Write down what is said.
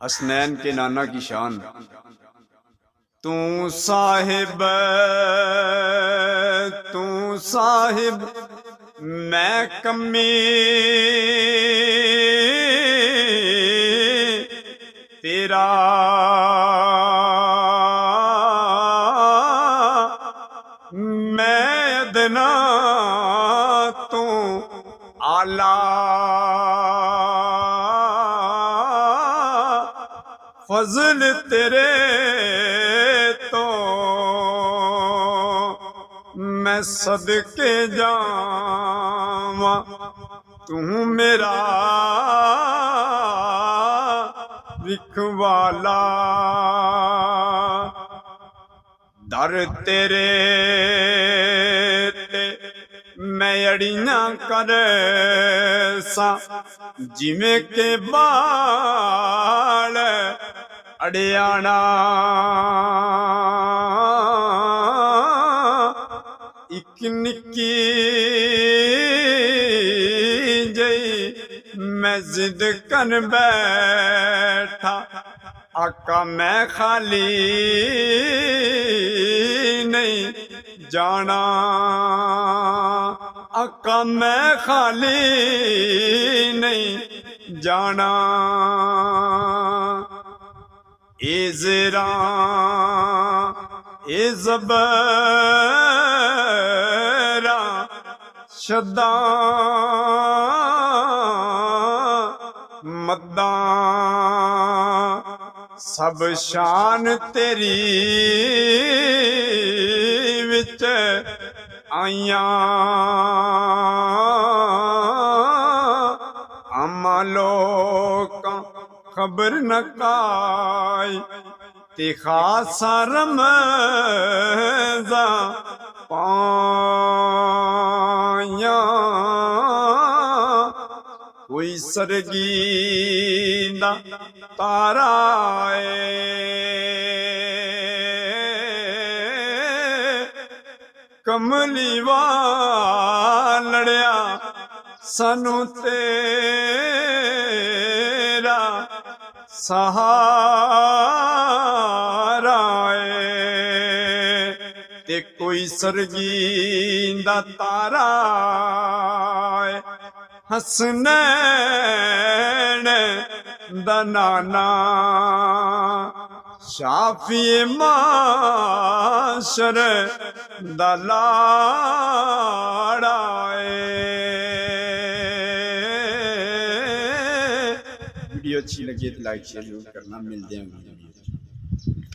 हसनैन के नाना की शान। तू साहिब मैं कमी, तेरा मैं अदना तू आला। फजल तेरे तो मैं सदके जावा, तू मेरा रिखवाला। दर तेरे ते मैं अड़ियां कर सा, जिमें के बाल अड़ियाना। इक निक्की जई मैं जिद कर बैठा, आका मैं खाली नहीं जाना। आका मैं खाली नहीं जाना। ए ज़रा ए ज़बरा शदा मद्दा, सब शान तेरी विच आइयां। आमा लोकां खबर न काई, ते खासा रमज़ा पाया। कोई सरगींदा तारा कमली वालड़िया सानू तेरा सहारा ते कोई सरगींदा तारा हसनैन दा नाना। शाफिए माशर दा लाड़ा। वीडियो अच्छी लगी तो लाइक शेयर जरूर करना। मिलते हैं।